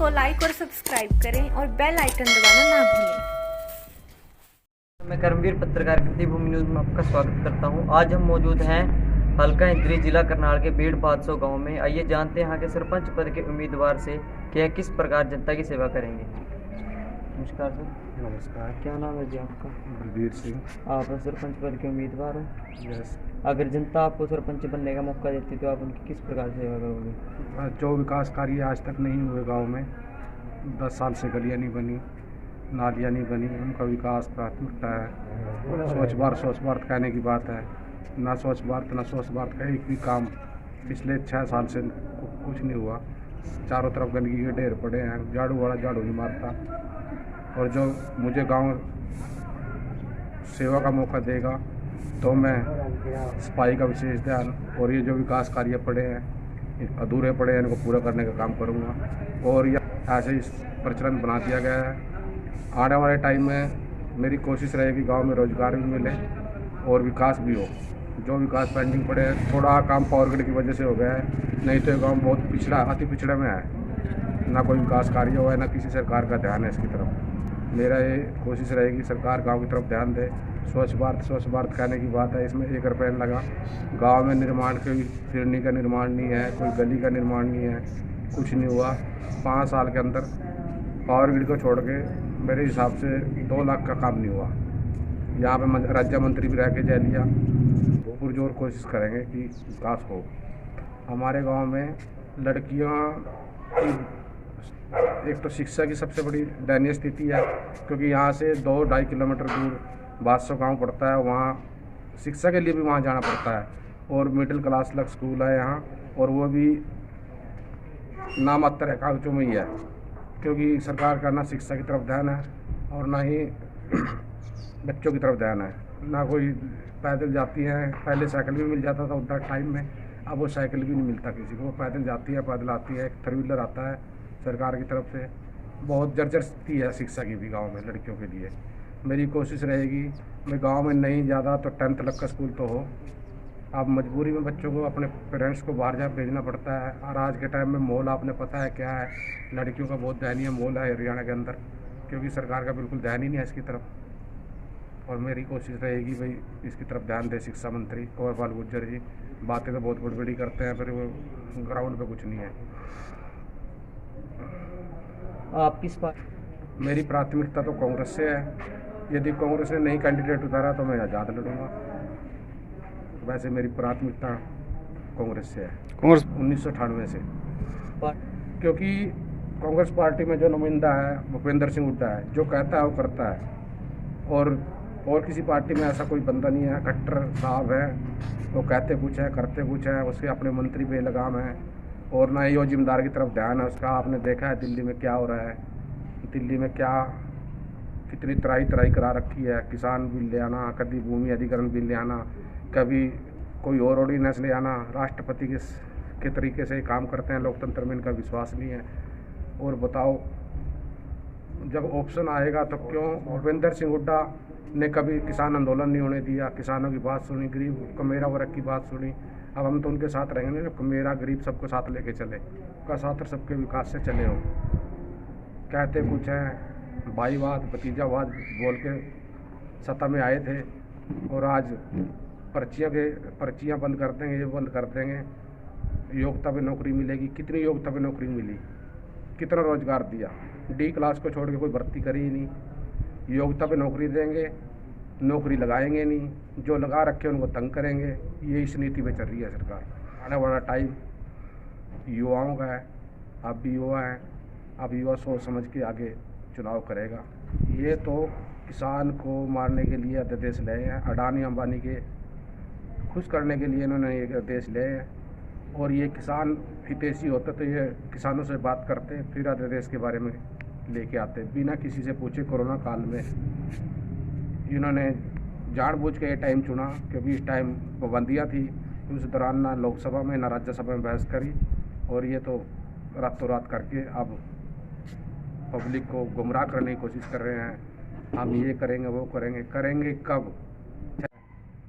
को लाइक और सब्सक्राइब करें और बेल आइकन दबाना ना भूलें। मैं कर्मवीर पत्रकार कृतिभूमि न्यूज़ में आपका स्वागत करता हूं। आज हम मौजूद हैं हल्का हिंदरी जिला करनाल के बीड़ 500 गांव में। आइए जानते हैं यहाँ के सरपंच पद के उम्मीदवार से कि यह किस प्रकार जनता की सेवा करेंगे। नमस्कार सर। नमस्कार। क्या नाम है जी आपका? बलबीर सिंह। आप सरपंच पद के उम्मीदवार हो। यस। अगर जनता आपको सरपंच बनने का मौका देती तो आप उनकी किस प्रकार सेवा करोगे? जो विकास कार्य आज तक नहीं हुए गांव में, 10 साल से गलियां नहीं बनी, नालियां नहीं बनी, उनका विकास प्राथमिकता है। स्वच्छ भारत कहने की बात है, ना स्वच्छ भारत ना स्वच्छ भारत का एक भी काम पिछले 6 साल से कुछ नहीं हुआ। चारों तरफ गंदगी के ढेर पड़े हैं, झाड़ू वाला झाड़ू नहीं मारता। और जो मुझे गांव सेवा का मौका देगा तो मैं सफाई का विशेष ध्यान और ये जो विकास कार्य पड़े हैं, अधूरे पड़े हैं, इनको पूरा करने का काम करूँगा। और यह ऐसे ही प्रचलन बना दिया गया है। आने वाले टाइम में मेरी कोशिश रहेगी गांव में रोजगार भी मिले और विकास भी हो। जो विकास पेंडिंग पड़े हैं, थोड़ा काम पावर ग्रिड की वजह से हो गया है, नहीं तो ये गाँव बहुत पिछड़ा, अति पिछड़े में है। ना कोई विकास कार्य हुआ है, ना किसी सरकार का ध्यान है इसकी तरफ। मेरा ये कोशिश रहेगी सरकार गांव की तरफ ध्यान दे। स्वच्छ भारत कहने की बात है, इसमें 1 रुपया नहीं लगा। गांव में निर्माण, कोई फिरनी का निर्माण नहीं है, कोई गली का निर्माण नहीं है, कुछ नहीं हुआ। 5 साल के अंदर पावर ग्रिड को छोड़ के मेरे हिसाब से 2 लाख का काम नहीं हुआ। यहाँ पे राज्य मंत्री भी रह के जा लिया। पुरजोर कोशिश करेंगे कि विकास हो। हमारे गाँव में लड़कियाँ की एक तो शिक्षा की सबसे बड़ी दयनीय स्थिति है, क्योंकि यहाँ से 2-2.5 किलोमीटर दूर 500 गाँव पड़ता है। वहाँ शिक्षा के लिए भी वहाँ जाना पड़ता है। और मिडिल क्लास लग स्कूल है यहाँ, और वो भी नामात्र है, कागजों में ही है, क्योंकि सरकार का ना शिक्षा की तरफ ध्यान है और ना ही बच्चों की तरफ ध्यान है। ना कोई पैदल जाती हैं, पहले साइकिल भी मिल जाता था उतना टाइम में, अब वो साइकिल भी नहीं मिलता किसी को। पैदल जाती है, पैदल आती है, एक 3 व्हीलर आता है सरकार की तरफ से। बहुत जर्जर स्थिति है शिक्षा की भी गांव में लड़कियों के लिए। मेरी कोशिश रहेगी, मैं गांव में नहीं ज़्यादा तो 10th तक का स्कूल तो हो। अब मजबूरी में बच्चों को, अपने पेरेंट्स को बाहर जा भेजना पड़ता है। और आज के टाइम में माहौल आपने पता है क्या है, लड़कियों का बहुत दयनीय माहौल है हरियाणा के अंदर, क्योंकि सरकार का बिल्कुल ध्यान ही नहीं है इसकी तरफ। और मेरी कोशिश रहेगी भाई इसकी तरफ ध्यान दे शिक्षा मंत्री कंवरपाल गुर्जर जी। बातें तो बहुत बड़ी बड़ी करते हैं, फिर वो ग्राउंड पे कुछ नहीं है। आप किस बात? मेरी प्राथमिकता तो कांग्रेस से है। यदि कांग्रेस ने नहीं कैंडिडेट उतारा तो मैं आज़ाद लड़ूंगा। वैसे मेरी प्राथमिकता कांग्रेस से है, कांग्रेस 1998 से। क्योंकि कांग्रेस पार्टी में जो नुमाइंदा है भूपेंद्र सिंह हुड्डा है, जो कहता है वो करता है। और किसी पार्टी में ऐसा कोई बंदा नहीं है। खट्टर साहब है, वो कहते कुछ है करते कुछ है, उसके अपने मंत्री बेलगाम है, और ना ही वो जिम्मेदार की तरफ ध्यान है उसका। आपने देखा है दिल्ली में क्या हो रहा है, दिल्ली में क्या कितनी तराई करा रखी है। किसान बिल ले आना, कभी भूमि अधिग्रहण बिल ले आना, कभी कोई और ऑर्डिनेंस ले आना। राष्ट्रपति के तरीके से काम करते हैं, लोकतंत्र में इनका विश्वास नहीं है। और बताओ, जब ऑप्शन आएगा तो क्यों भूपेंद्र सिंह हुड्डा ने कभी किसान आंदोलन नहीं होने दिया, किसानों की बात सुनी, गरीब कमेरा वर्ग की बात सुनी। अब हम तो उनके साथ रहेंगे, जो मेरा गरीब सबको साथ लेके चले, का साथ सबके विकास से चले हो। कहते कुछ हैं, भाईवाद भतीजावाद बोल के सत्ता में आए थे, और आज पर्चियाँ बंद कर देंगे, ये बंद कर देंगे। योग्यता पे नौकरी मिलेगी, कितनी योग्यता पे नौकरी मिली, कितना रोजगार दिया। डी क्लास को छोड़ के कोई भर्ती करी ही नहीं। योग्यता पे नौकरी देंगे, नौकरी लगाएंगे नहीं, जो लगा रखे उनको तंग करेंगे। ये इस नीति पे चल रही है सरकार। आने वाला टाइम युवाओं का है। आप भी युवा हैं, अब युवा सोच समझ के आगे चुनाव करेगा। ये तो किसान को मारने के लिए अध्यादेश ले हैं, अडानी अंबानी के खुश करने के लिए इन्होंने ये अध्यादेश ले हैं। और ये किसान हितैषी होता तो ये किसानों से बात करते, फिर अध्यादेश के बारे में लेके आते, बिना किसी से पूछे। कोरोना काल में इन्होंने जानबूझ के ये टाइम चुना, क्योंकि इस टाइम पाबंदियाँ थी। उस दौरान ना लोकसभा में ना राज्यसभा में बहस करी, और ये तो रातों रात करके अब पब्लिक को गुमराह करने की कोशिश कर रहे हैं। हम ये करेंगे वो करेंगे, करेंगे कब?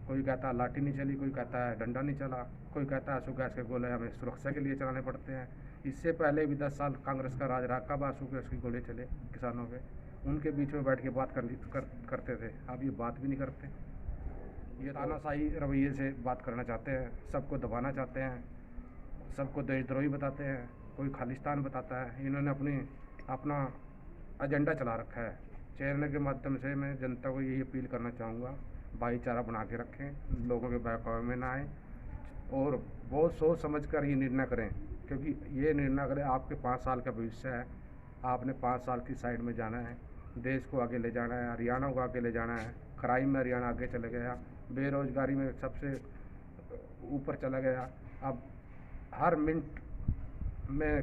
कोई कहता है लाठी नहीं चली, कोई कहता है डंडा नहीं चला, कोई कहता है आंसू गैस के गोले हमें सुरक्षा के लिए चलाने पड़ते हैं। इससे पहले भी 10 साल कांग्रेस का राज रहा, कब आंसू के उसकी गोले चले किसानों पे, उनके बीच में बैठ के बात करते थे। अब ये बात भी नहीं करते, ये तानाशाही रवैये से बात करना चाहते हैं, सबको दबाना चाहते हैं, सबको देशद्रोही बताते हैं, कोई खालिस्तान बताता है। इन्होंने अपना एजेंडा चला रखा है। चैनल के माध्यम से मैं जनता को यही अपील करना चाहूँगा, भाईचारा बना के रखें, लोगों के बहकावे में ना आए और बहुत सोच समझ कर ये निर्णय करें, क्योंकि ये निर्णय करें आपके 5 साल का भविष्य है। आपने 5 साल की साइड में जाना है, देश को आगे ले जाना है, हरियाणा को आगे ले जाना है। क्राइम में हरियाणा आगे चले गया, बेरोजगारी में सबसे ऊपर चला गया। अब हर मिनट में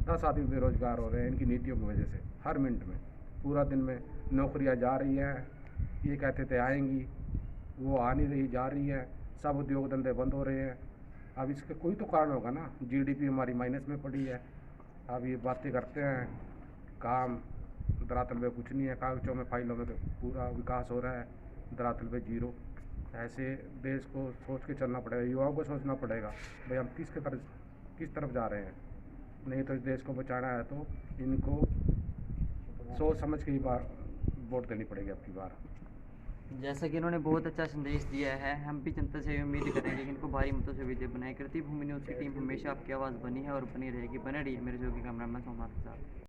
10 आदमी बेरोजगार हो रहे हैं इनकी नीतियों की वजह से। हर मिनट में, पूरा दिन में नौकरियां जा रही हैं, ये कहते थे आएंगी, वो आ नहीं रही, जा रही है। सब उद्योग धंधे बंद हो रहे हैं। अब इसके कोई तो कारण होगा ना। जीडीपी हमारी माइनस में पड़ी है। अब ये बातें करते हैं, काम धरातल पे कुछ नहीं है, कागजों में फाइलों में पूरा विकास हो रहा है, धरातल पे जीरो। ऐसे देश को सोच के चलना पड़ेगा, युवाओं को सोचना पड़ेगा भाई हम किस तरफ जा रहे हैं। नहीं तो इस देश को बचाना है तो इनको सोच समझ के ही वोट देनी पड़ेगी अब की बार। जैसा कि इन्होंने बहुत अच्छा संदेश दिया है, हम भी जनता से उम्मीद करेंगे कि इनको भारी मतों से विजय बनाए। कृति भूमि न्यूज़ की टीम हमेशा आपकी आवाज़ बनी है और बनी रहेगी। बने रहिए मेरे जो कि कैमरामैन सोमनाथ के साथ।